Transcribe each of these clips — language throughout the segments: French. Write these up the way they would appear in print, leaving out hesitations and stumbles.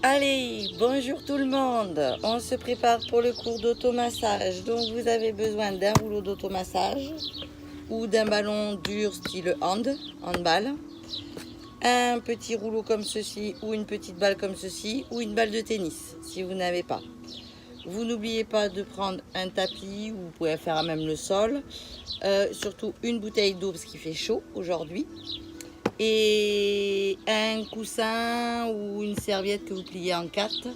Allez, bonjour tout le monde. On se prépare pour le cours d'automassage. Donc vous avez besoin d'un rouleau d'automassage ou d'un ballon dur style handball. Un petit rouleau comme ceci ou une petite balle comme ceci ou une balle de tennis si vous n'avez pas. Vous n'oubliez pas de prendre un tapis ou vous pouvez faire à même le sol. Surtout une bouteille d'eau parce qu'il fait chaud aujourd'hui. Et un coussin ou une serviette que vous pliez en 4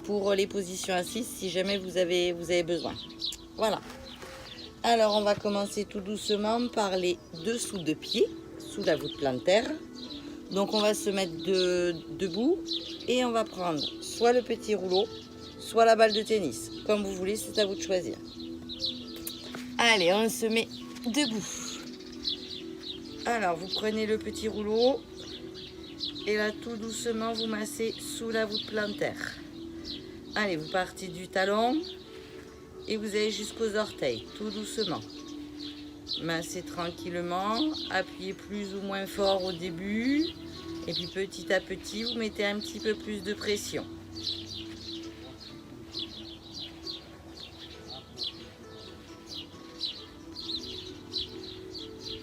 pour les positions assises si jamais vous avez besoin. Voilà. Alors on va commencer tout doucement par les dessous de pied sous la voûte plantaire. Donc on va se mettre debout et on va prendre soit le petit rouleau, soit la balle de tennis. Comme vous voulez, c'est à vous de choisir. Allez, on se met debout. Alors vous prenez le petit rouleau et là tout doucement vous massez sous la voûte plantaire. Allez, vous partez du talon et vous allez jusqu'aux orteils, tout doucement. Massez tranquillement, appuyez plus ou moins fort au début et puis petit à petit vous mettez un petit peu plus de pression.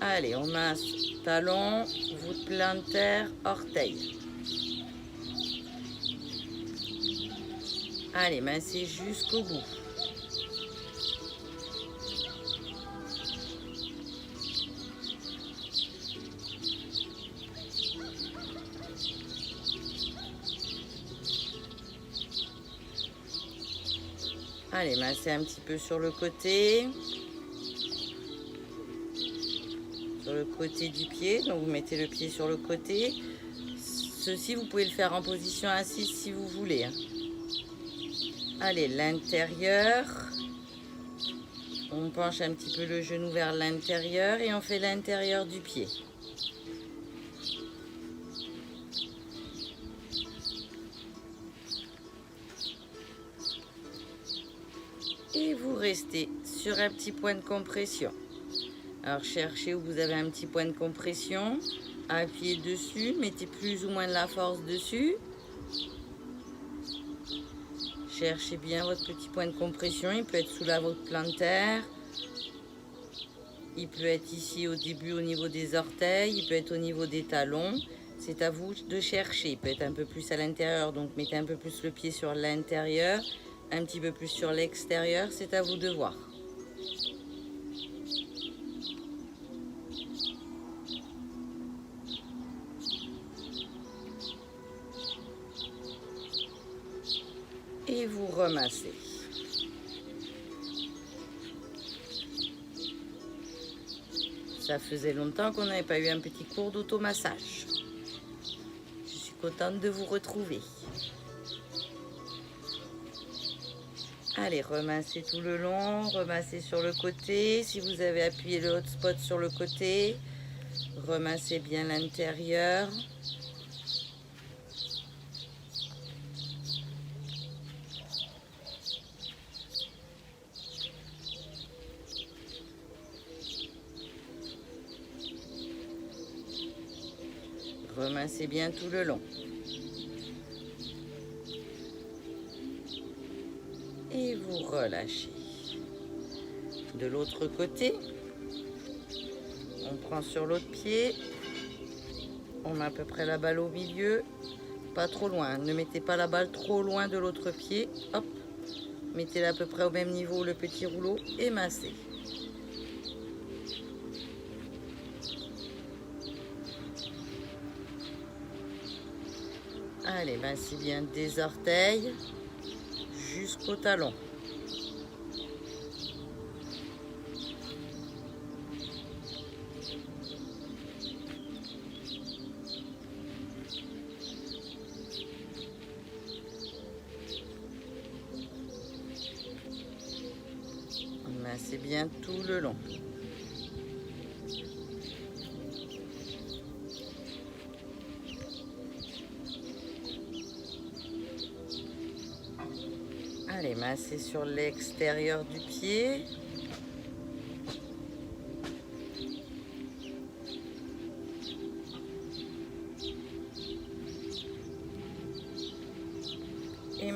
Allez, on masse talon, voûte plantaire, orteil. Allez, massez jusqu'au bout. Allez, massez un petit peu sur le côté. Sur le côté du pied, donc vous mettez le pied sur le côté. Ceci, vous pouvez le faire en position assise si vous voulez. Allez, l'intérieur. On penche un petit peu le genou vers l'intérieur et on fait l'intérieur du pied. Et vous restez sur un petit point de compression. Alors cherchez où vous avez un petit point de compression, appuyez dessus, mettez plus ou moins de la force dessus. Cherchez bien votre petit point de compression, il peut être sous la voûte plantaire, il peut être ici au début au niveau des orteils, il peut être au niveau des talons. C'est à vous de chercher, il peut être un peu plus à l'intérieur, donc mettez un peu plus le pied sur l'intérieur, un petit peu plus sur l'extérieur, c'est à vous de voir. Et vous remassez. Ça faisait longtemps qu'on n'avait pas eu un petit cours d'automassage. Je suis contente de vous retrouver. Allez, remassez tout le long, remassez sur le côté. Si vous avez appuyé le hotspot sur le côté, remassez bien l'intérieur. Remassez bien tout le long. Et vous relâchez. De l'autre côté, on prend sur l'autre pied. On met à peu près la balle au milieu. Pas trop loin. Ne mettez pas la balle trop loin de l'autre pied. Hop. Mettez-la à peu près au même niveau le petit rouleau et massez. Allez, massez bien des orteils jusqu'au talon. Massez bien tout le long. Allez, massez sur l'extérieur du pied.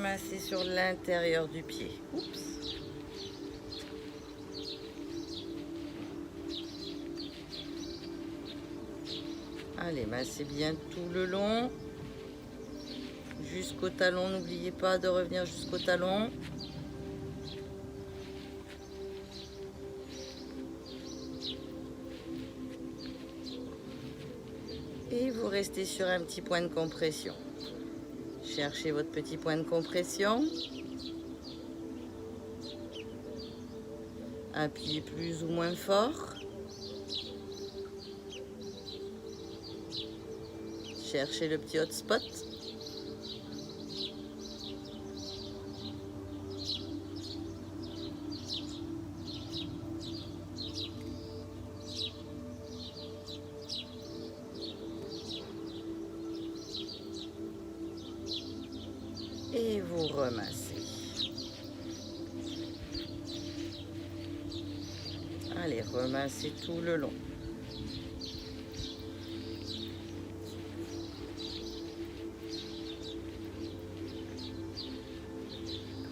masser sur l'intérieur du pied. Oups. Allez, massez bien tout le long. Jusqu'au talon, n'oubliez pas de revenir jusqu'au talon. Et vous restez sur un petit point de compression. Cherchez votre petit point de compression. Appuyez plus ou moins fort. Cherchez le petit hotspot. Et vous remassez. Allez, remassez tout le long.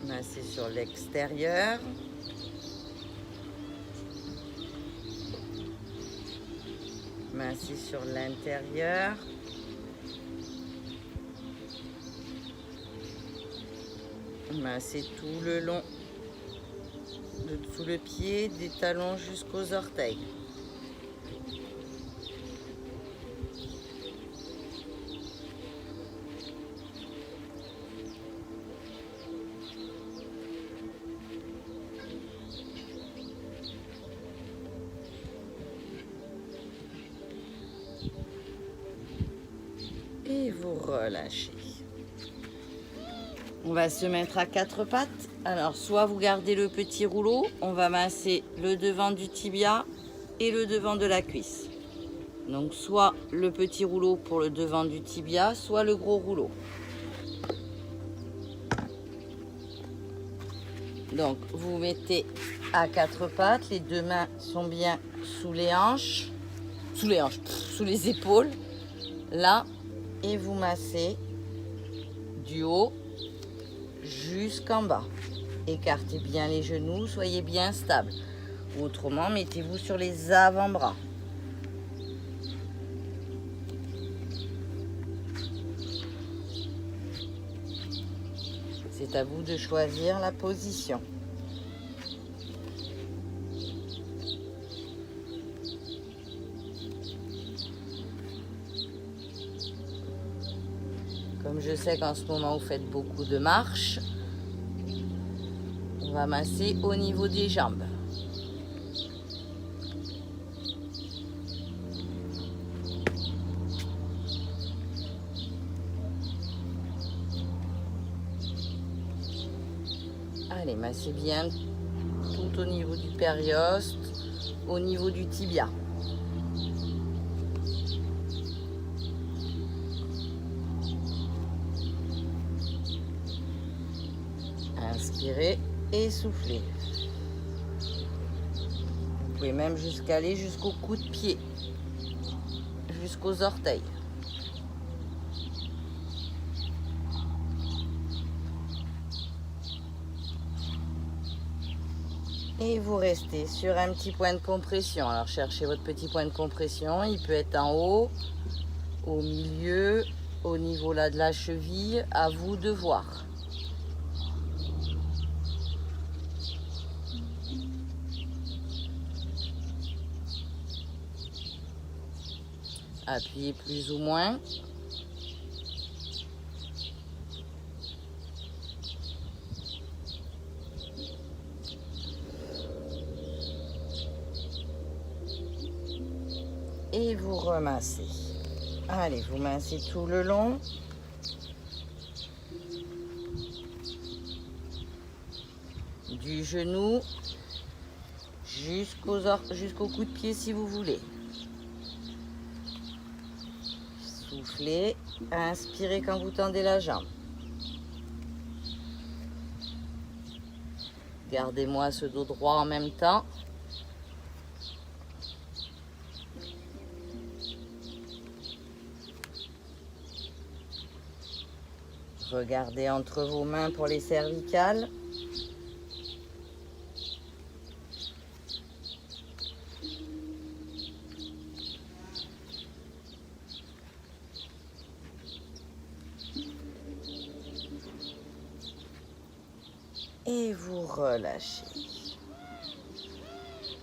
Massez sur l'extérieur. Massez sur l'intérieur. Massez tout le long de tout le pied, des talons jusqu'aux orteils. Et vous relâchez. On va se mettre à quatre pattes. Alors, soit vous gardez le petit rouleau, on va masser le devant du tibia et le devant de la cuisse. Donc, soit le petit rouleau pour le devant du tibia, soit le gros rouleau. Donc, vous mettez à quatre pattes, les deux mains sont bien sous les hanches, sous les épaules, là, et vous massez du haut jusqu'en bas. Écartez bien les genoux, soyez bien stable. Autrement, mettez-vous sur les avant-bras. C'est à vous de choisir la position. Comme je sais qu'en ce moment vous faites beaucoup de marches, on va masser au niveau des jambes. Allez, massez bien tout au niveau du périoste, au niveau du tibia. Inspirez et soufflez. Vous pouvez même aller jusqu'au coup de pied, jusqu'aux orteils. Et vous restez sur un petit point de compression. Alors cherchez votre petit point de compression. Il peut être en haut, au milieu, au niveau là de la cheville. À vous de voir. Appuyez plus ou moins. Et vous remassez. Allez, vous massez tout le long. Du genou jusqu'au coup de pied si vous voulez. Soufflez, inspirez quand vous tendez la jambe. Gardez-moi ce dos droit en même temps. Regardez entre vos mains pour les cervicales. Et vous relâchez.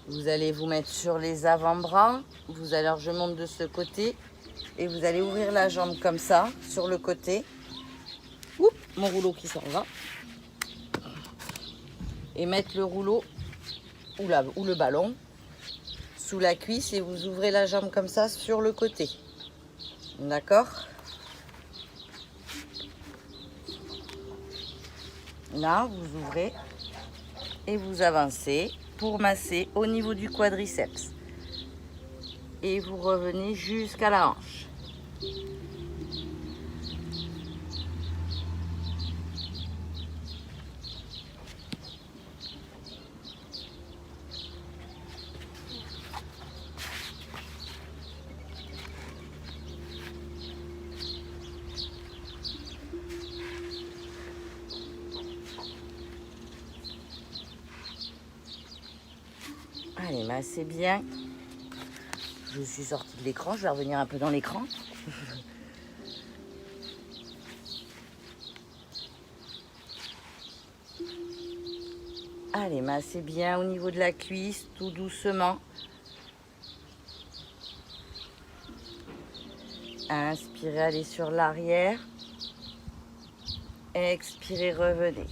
Vous allez vous mettre sur les avant-bras. Alors je monte de ce côté. Et vous allez ouvrir la jambe comme ça, sur le côté. Oups, mon rouleau qui s'en va. Et mettre le rouleau ou le ballon sous la cuisse et vous ouvrez la jambe comme ça sur le côté. D'accord? Là, vous ouvrez et vous avancez pour masser au niveau du quadriceps. Et vous revenez jusqu'à la hanche. Allez, massez bien. Je suis sortie de l'écran, je vais revenir un peu dans l'écran. Allez, massez bien au niveau de la cuisse, tout doucement. Inspirez, allez sur l'arrière. Expirez, revenez.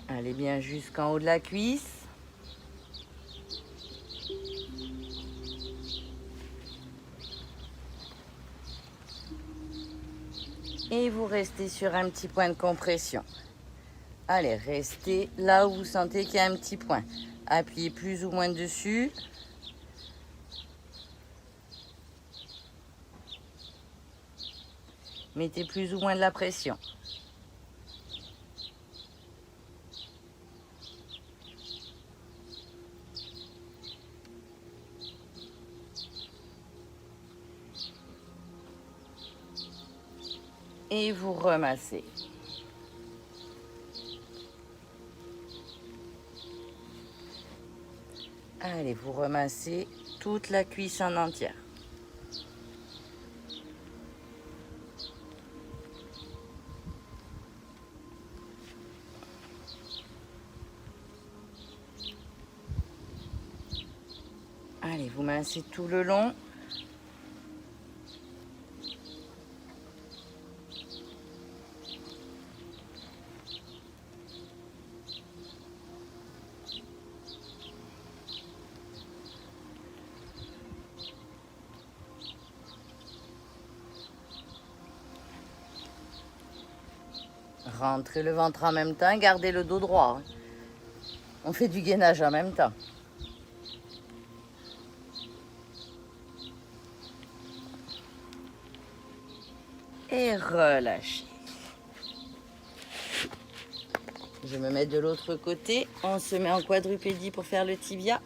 Allez bien jusqu'en haut de la cuisse. Et vous restez sur un petit point de compression. Allez, restez là où vous sentez qu'il y a un petit point. Appuyez plus ou moins dessus. Mettez plus ou moins de la pression. Et vous remassez. Allez, vous remassez toute la cuisse en entière. Allez, vous massez tout le long. Rentrez le ventre en même temps, gardez le dos droit. On fait du gainage en même temps. Et relâchez. Je me mets de l'autre côté. On se met en quadrupédie pour faire le tibia.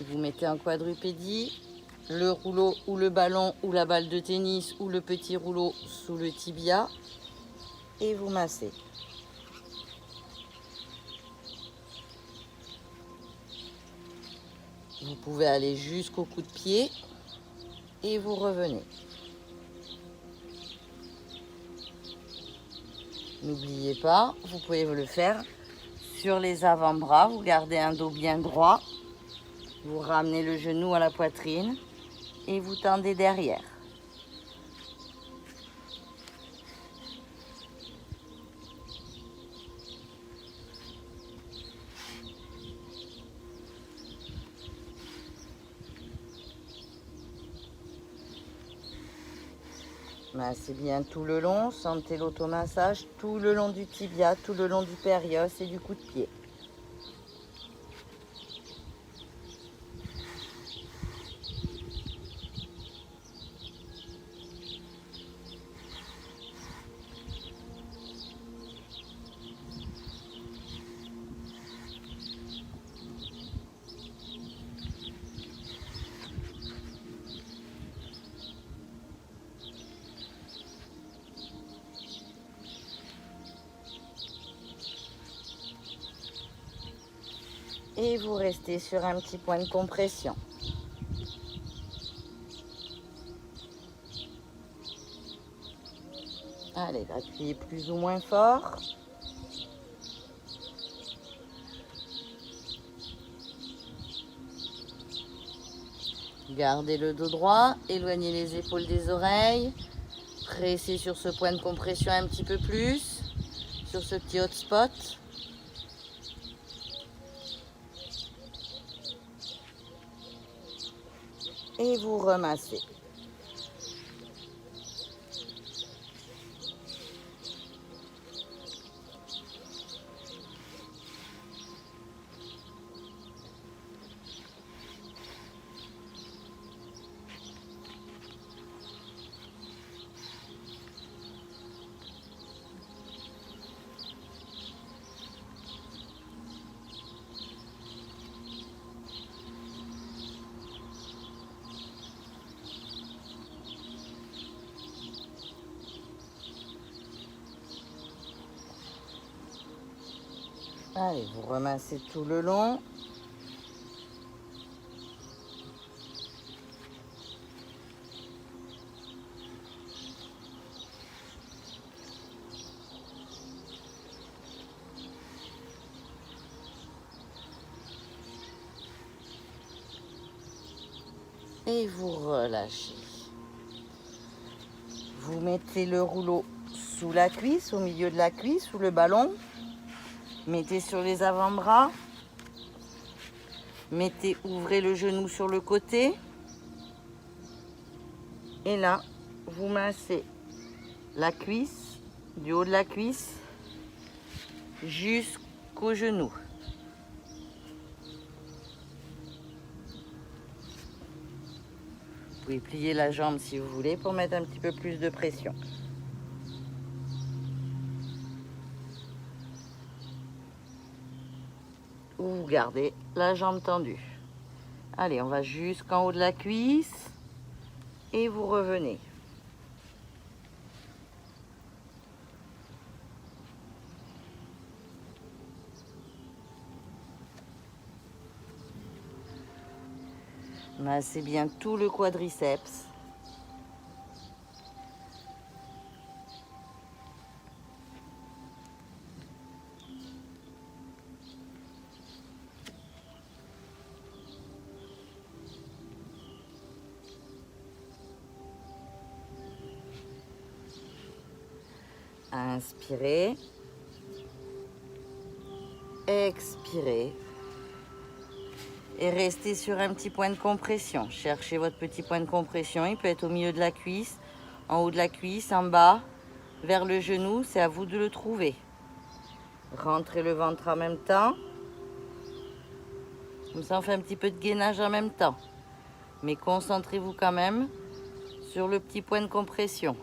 Vous mettez en quadrupédie. Le rouleau ou le ballon ou la balle de tennis ou le petit rouleau sous le tibia. Et vous massez. Vous pouvez aller jusqu'au coup de pied. Et vous revenez. N'oubliez pas, vous pouvez le faire sur les avant-bras. Vous gardez un dos bien droit. Vous ramenez le genou à la poitrine et vous tendez derrière. Massez bien tout le long, sentez l'automassage tout le long du tibia, tout le long du périos et du coup de pied. Et vous restez sur un petit point de compression. Allez, appuyez plus ou moins fort. Gardez le dos droit, éloignez les épaules des oreilles. Pressez sur ce point de compression un petit peu plus, sur ce petit hotspot. Et vous remassez. Allez, vous remassez tout le long. Et vous relâchez. Vous mettez le rouleau sous la cuisse, au milieu de la cuisse, sous le ballon. Mettez sur les avant-bras. Ouvrez le genou sur le côté. Et là, vous massez la cuisse, du haut de la cuisse jusqu'au genou. Vous pouvez plier la jambe si vous voulez pour mettre un petit peu plus de pression. Ou vous gardez la jambe tendue. Allez, on va jusqu'en haut de la cuisse et vous revenez. Massez bien tout le quadriceps. Inspirez. Expirez. Et restez sur un petit point de compression. Cherchez votre petit point de compression. Il peut être au milieu de la cuisse, en haut de la cuisse, en bas, vers le genou. C'est à vous de le trouver. Rentrez le ventre en même temps. Comme ça, on fait un petit peu de gainage en même temps. Mais concentrez-vous quand même sur le petit point de compression.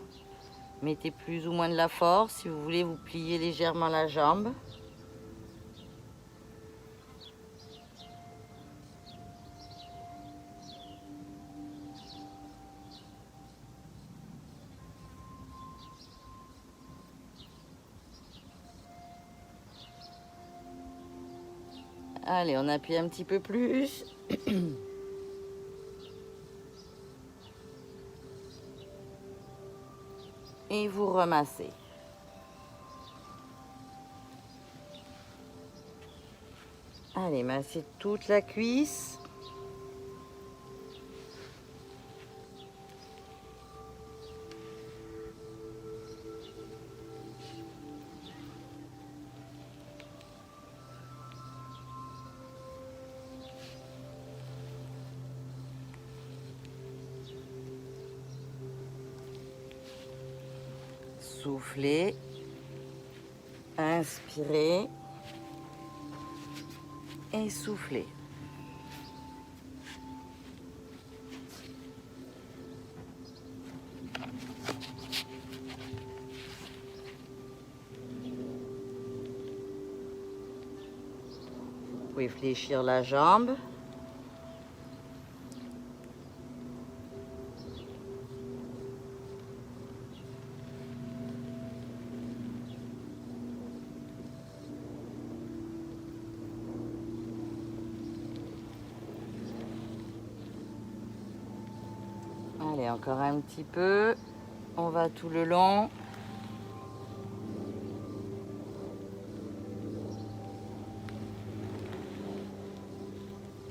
Mettez plus ou moins de la force. Si vous voulez, vous pliez légèrement la jambe. Allez, on appuie un petit peu plus. Et vous remassez. Allez, massez toute la cuisse. Soufflez, inspirez et soufflez. Vous pouvez fléchir la jambe. Allez, encore un petit peu. On va tout le long.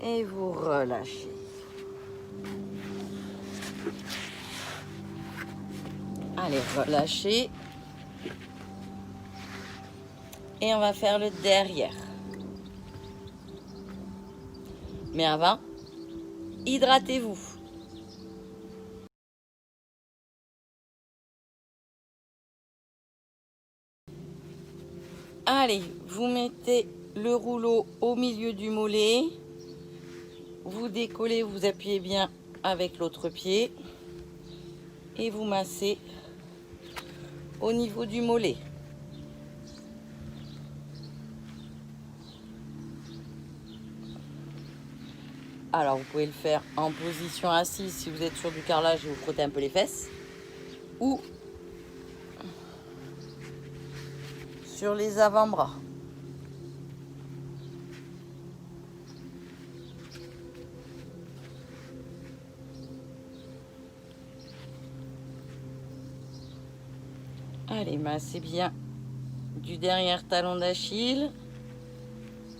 Et vous relâchez. Allez, relâchez. Et on va faire le derrière. Mais avant, hydratez-vous. Allez, vous mettez le rouleau au milieu du mollet. Vous décollez, vous appuyez bien avec l'autre pied. Et vous massez au niveau du mollet. Alors, vous pouvez le faire en position assise si vous êtes sur du carrelage et vous frottez un peu les fesses. Ou sur les avant-bras. Allez, massez bien du derrière talon d'Achille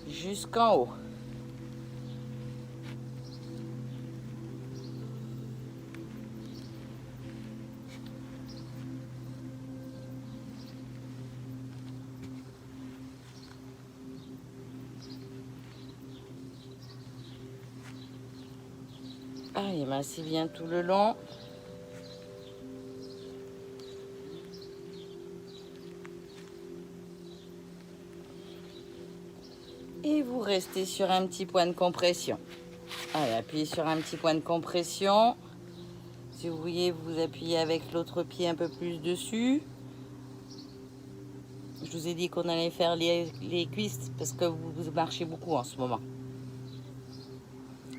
jusqu'en haut. Allez, massez bien tout le long. Et vous restez sur un petit point de compression. Allez, appuyez sur un petit point de compression. Si vous voyez, vous appuyez avec l'autre pied un peu plus dessus. Je vous ai dit qu'on allait faire les cuisses parce que vous marchez beaucoup en ce moment.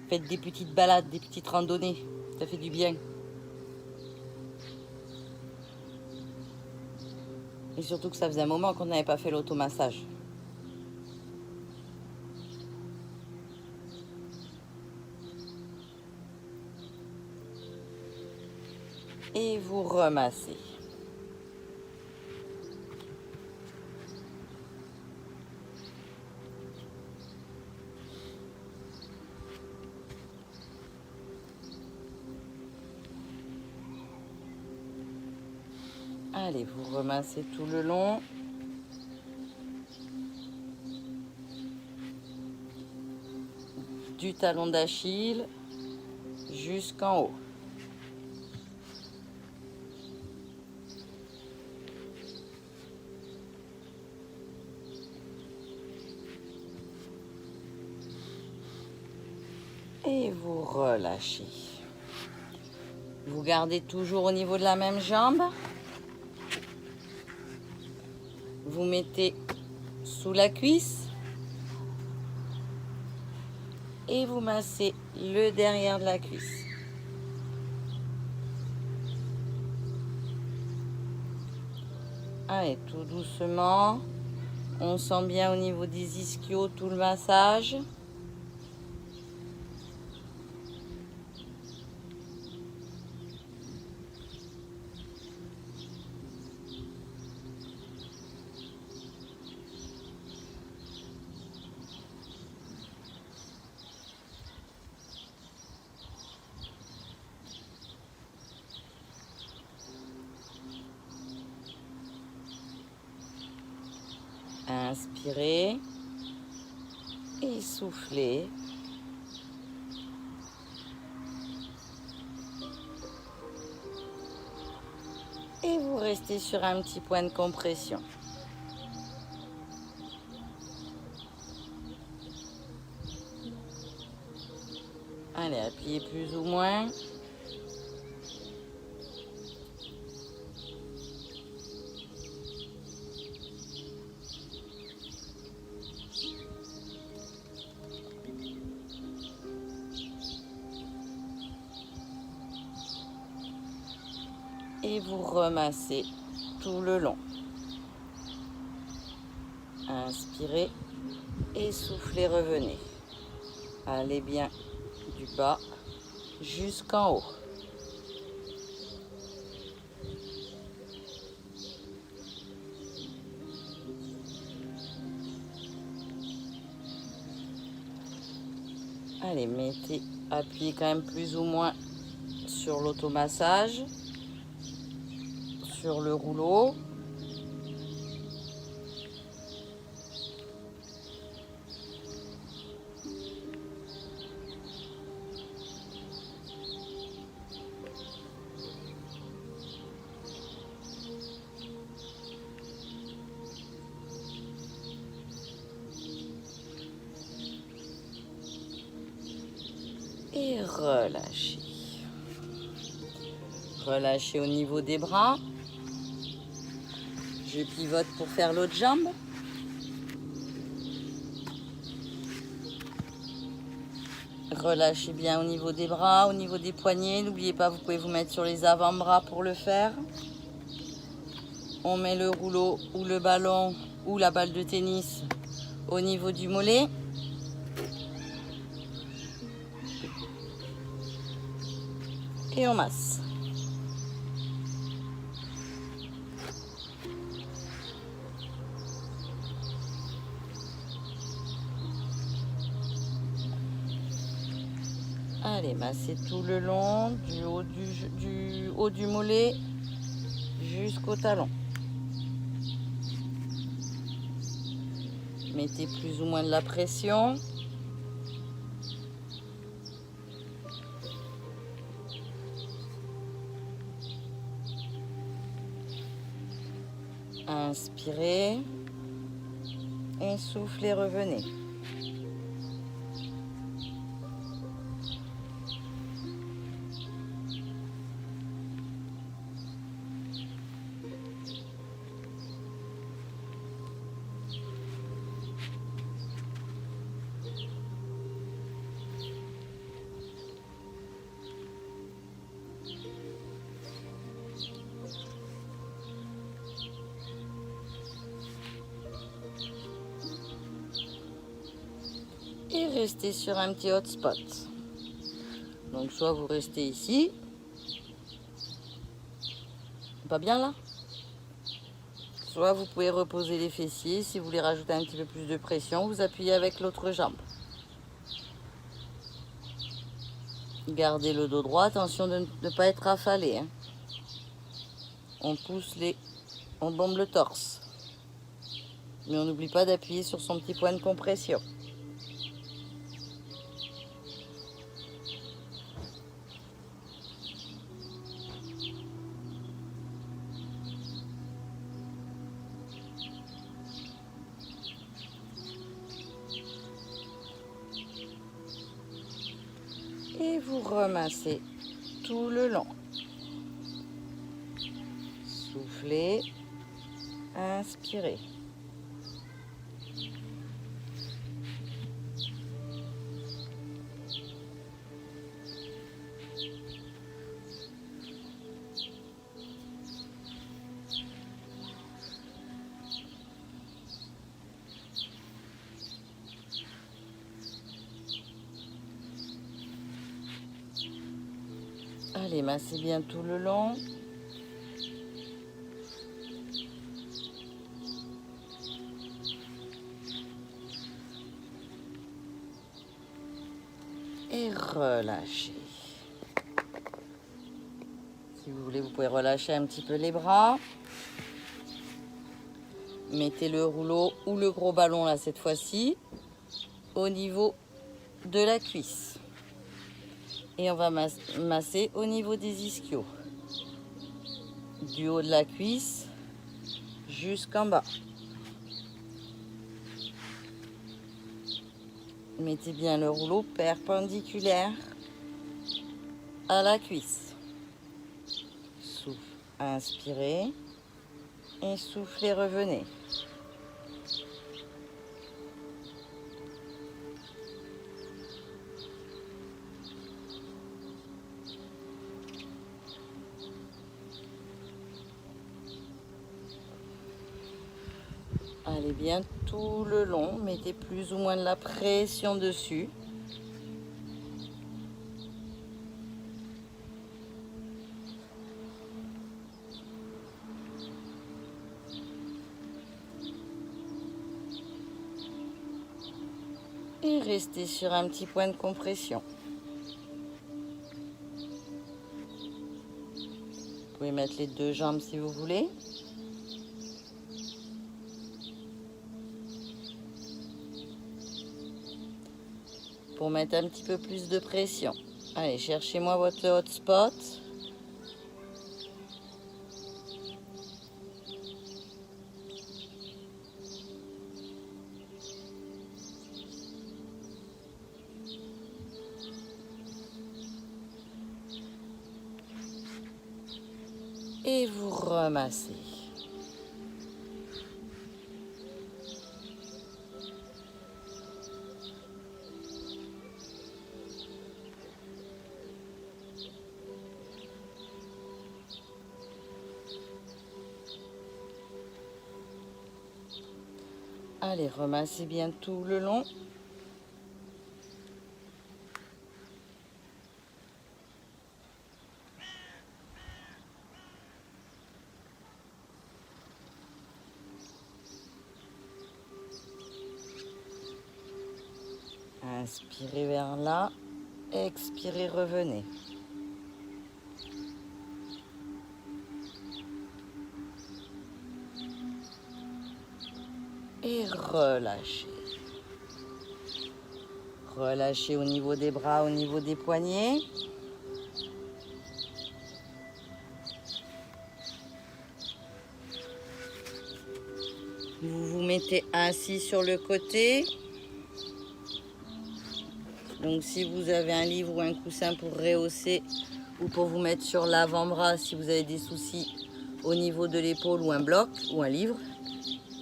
Faites des petites balades, des petites randonnées. Ça fait du bien. Et surtout que ça faisait un moment qu'on n'avait pas fait l'automassage. Et vous remassez. Allez, vous remassez tout le long. Du talon d'Achille jusqu'en haut. Et vous relâchez. Vous gardez toujours au niveau de la même jambe. Vous mettez sous la cuisse. Et vous massez le derrière de la cuisse. Allez, tout doucement. On sent bien au niveau des ischios tout le massage. Inspirez et soufflez. Et vous restez sur un petit point de compression. Allez, appuyez plus ou moins. Et vous remassez tout le long. Inspirez et soufflez, revenez. Allez bien du bas jusqu'en haut. Allez, appuyez quand même plus ou moins sur l'automassage, sur le rouleau. Et relâchez. Relâchez au niveau des bras. Je pivote pour faire l'autre jambe. Relâchez bien au niveau des bras, au niveau des poignets. N'oubliez pas, vous pouvez vous mettre sur les avant-bras pour le faire. On met le rouleau ou le ballon ou la balle de tennis au niveau du mollet. Et on masse. Allez, massez tout le long, du haut du mollet jusqu'au talon. Mettez plus ou moins de la pression. Inspirez et soufflez, revenez. Et restez sur un petit hotspot. Donc soit vous restez ici. Pas bien là? Soit vous pouvez reposer les fessiers. Si vous voulez rajouter un petit peu plus de pression, vous appuyez avec l'autre jambe. Gardez le dos droit. Attention de ne pas être affalé. Hein. On bombe le torse. Mais on n'oublie pas d'appuyer sur son petit point de compression. Et vous remassez tout le long. Soufflez, inspirez. Allez, massez bien tout le long. Et relâchez. Si vous voulez, vous pouvez relâcher un petit peu les bras. Mettez le rouleau ou le gros ballon, là, cette fois-ci, au niveau de la cuisse. Et on va masser au niveau des ischios. Du haut de la cuisse jusqu'en bas. Mettez bien le rouleau perpendiculaire à la cuisse. Souffle, inspirez et soufflez, revenez. Allez bien tout le long, mettez plus ou moins de la pression dessus. Et restez sur un petit point de compression. Vous pouvez mettre les deux jambes si vous voulez. Pour mettre un petit peu plus de pression. Allez, cherchez-moi votre hotspot. Et vous remassez. Allez, remassez bien tout le long. Inspirez vers là, expirez, revenez. Et relâchez. Relâchez au niveau des bras, au niveau des poignets. Vous vous mettez assis sur le côté. Donc si vous avez un livre ou un coussin pour rehausser ou pour vous mettre sur l'avant-bras si vous avez des soucis au niveau de l'épaule ou un bloc ou un livre.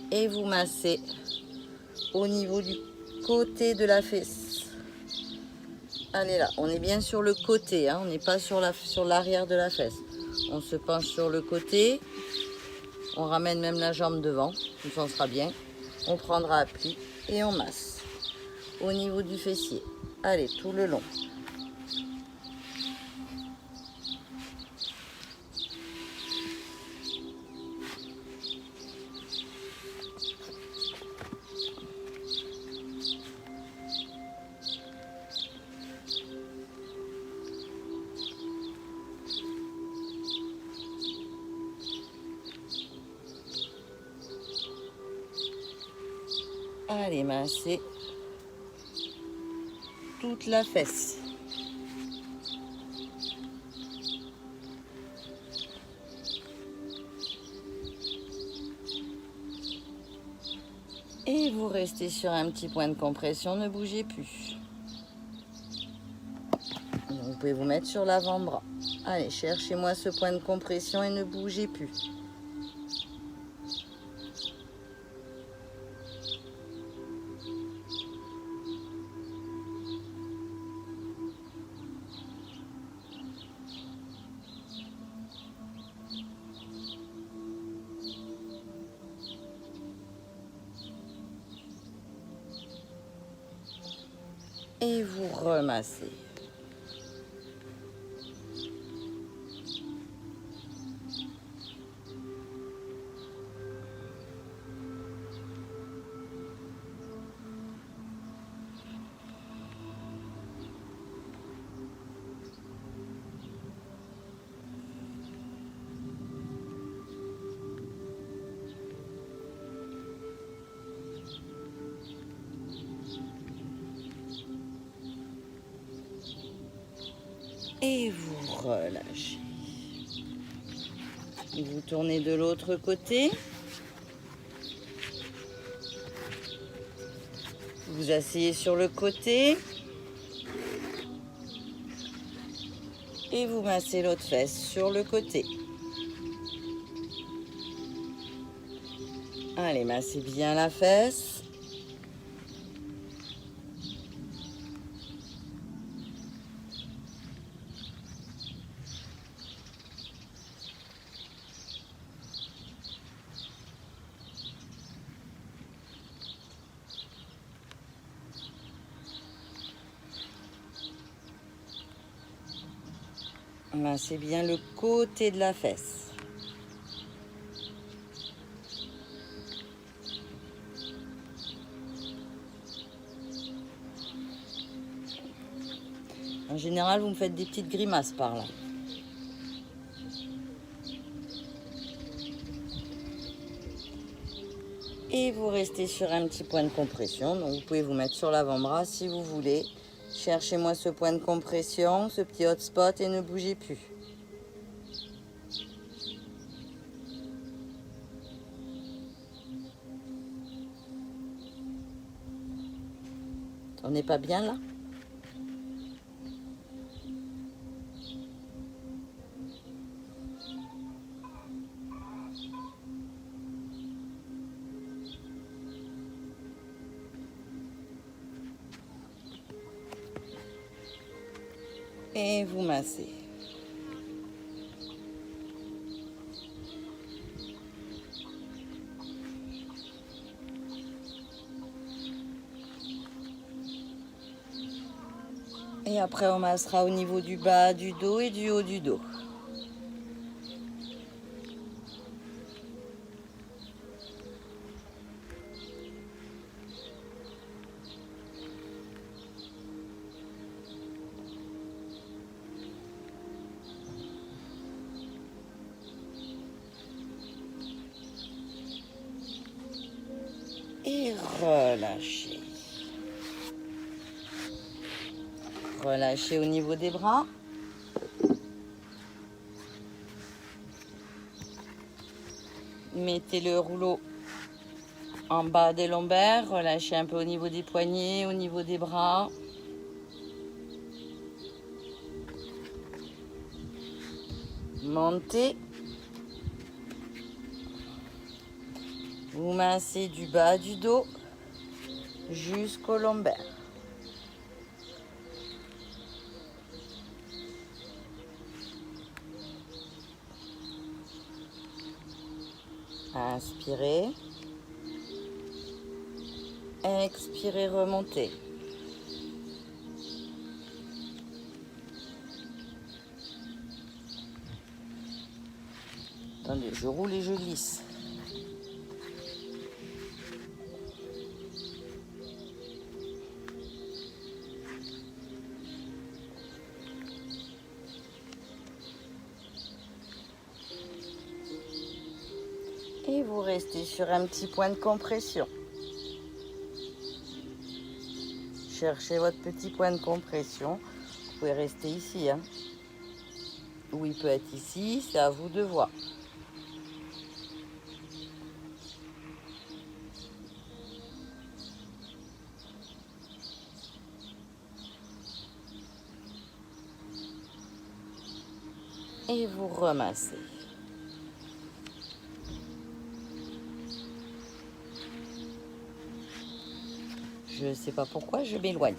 Et vous massez au niveau du côté de la fesse. Allez là, on est bien sur le côté, hein, on n'est pas sur l'arrière de la fesse. On se penche sur le côté, on ramène même la jambe devant, comme ça on sera bien. On prendra appui et on masse au niveau du fessier. Allez, tout le long. Allez, massez toute la fesse. Et vous restez sur un petit point de compression, ne bougez plus. Donc, vous pouvez vous mettre sur l'avant-bras. Allez, cherchez-moi ce point de compression et ne bougez plus. Et vous remassez. Et vous relâchez. Vous tournez de l'autre côté. Vous asseyez sur le côté. Et vous massez l'autre fesse sur le côté. Allez, massez bien la fesse. Massez bien le côté de la fesse. général, vous me faites des petites grimaces par là. Et vous restez sur un petit point de compression. Donc vous pouvez vous mettre sur l'avant-bras si vous voulez. Cherchez-moi ce point de compression, ce petit hotspot et ne bougez plus. On n'est pas bien là? Et vous massez. Et après, on massera au niveau du bas du dos et du haut du dos. Et relâchez. Relâchez au niveau des bras. Mettez le rouleau en bas des lombaires. Relâchez un peu au niveau des poignets, au niveau des bras. Montez. Vous massez du bas du dos jusqu'au lombaire. Inspirez. Expirez, remontez. Attendez, je roule et je glisse. Et vous restez sur un petit point de compression. Cherchez votre petit point de compression. Vous pouvez rester ici. Ou il peut être ici, c'est à vous de voir. Et vous remassez. Je ne sais pas pourquoi je m'éloigne.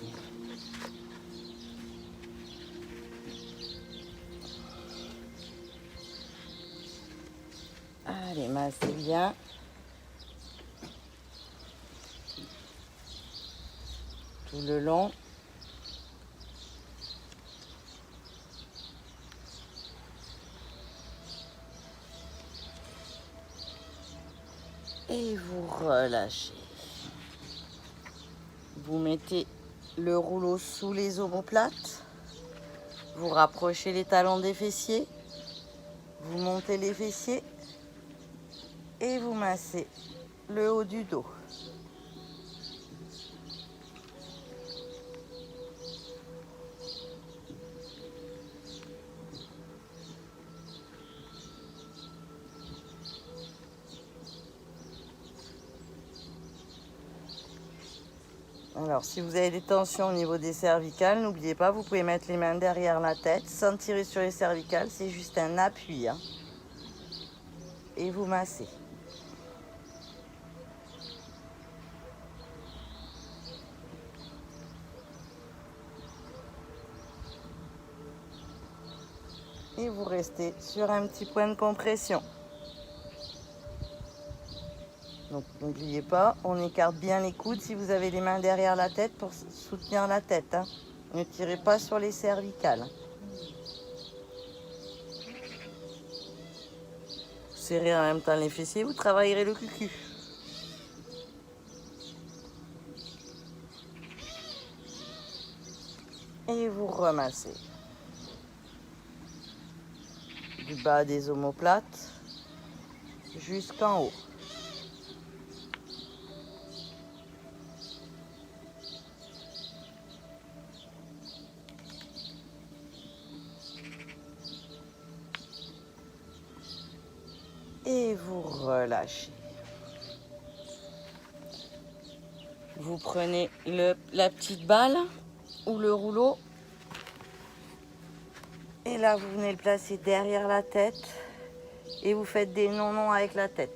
Allez, massez bien. Tout le long. Et vous relâchez. Vous mettez le rouleau sous les omoplates. Vous rapprochez les talons des fessiers. Vous montez les fessiers. Et vous massez le haut du dos. Alors, si vous avez des tensions au niveau des cervicales, n'oubliez pas, vous pouvez mettre les mains derrière la tête sans tirer sur les cervicales. C'est juste un appui. Et vous massez. Et vous restez sur un petit point de compression. Donc n'oubliez pas, on écarte bien les coudes si vous avez les mains derrière la tête pour soutenir la tête. Ne tirez pas sur les cervicales. Vous serrez en même temps les fessiers, vous travaillerez le cucu. et vous remassez. Du bas des omoplates jusqu'en haut. Et vous relâchez. Vous prenez la petite balle ou le rouleau. Et là, vous venez le placer derrière la tête. Et vous faites des non-non avec la tête.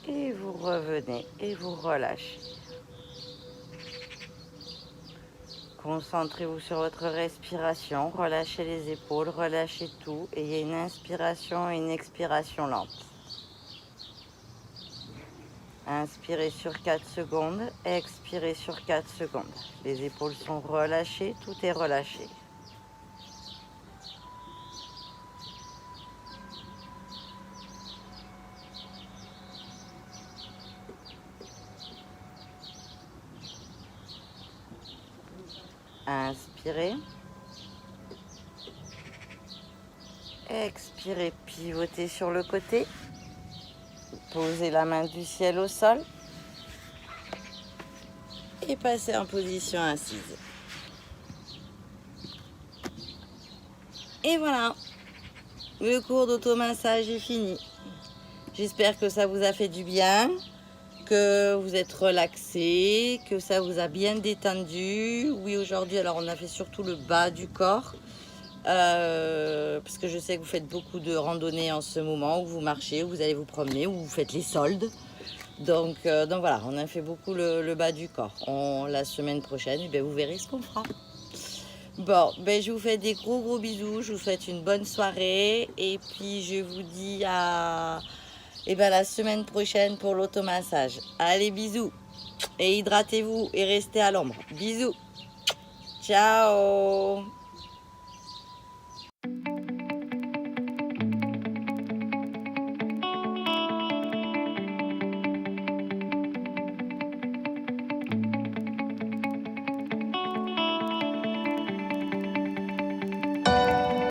Et vous revenez et vous relâchez. Concentrez-vous sur votre respiration, relâchez les épaules, relâchez tout. Et il y a une inspiration et une expiration lente. Inspirez sur 4 secondes, expirez sur 4 secondes. Les épaules sont relâchées, tout est relâché. Inspirez. Expirez, pivotez sur le côté. Posez la main du ciel au sol. Et passez en position assise. Et voilà, le cours d'automassage est fini. J'espère que ça vous a fait du bien, que vous êtes relaxé, que ça vous a bien détendu. Oui, aujourd'hui, alors on a fait surtout le bas du corps. Parce que je sais que vous faites beaucoup de randonnées en ce moment, où vous marchez, où vous allez vous promener, où vous faites les soldes. Donc voilà, on a fait beaucoup le bas du corps. La semaine prochaine, vous verrez ce qu'on fera. Bon, je vous fais des gros bisous, je vous souhaite une bonne soirée et puis je vous dis à la semaine prochaine pour l'automassage. Allez, bisous et hydratez-vous et restez à l'ombre. Bisous, ciao.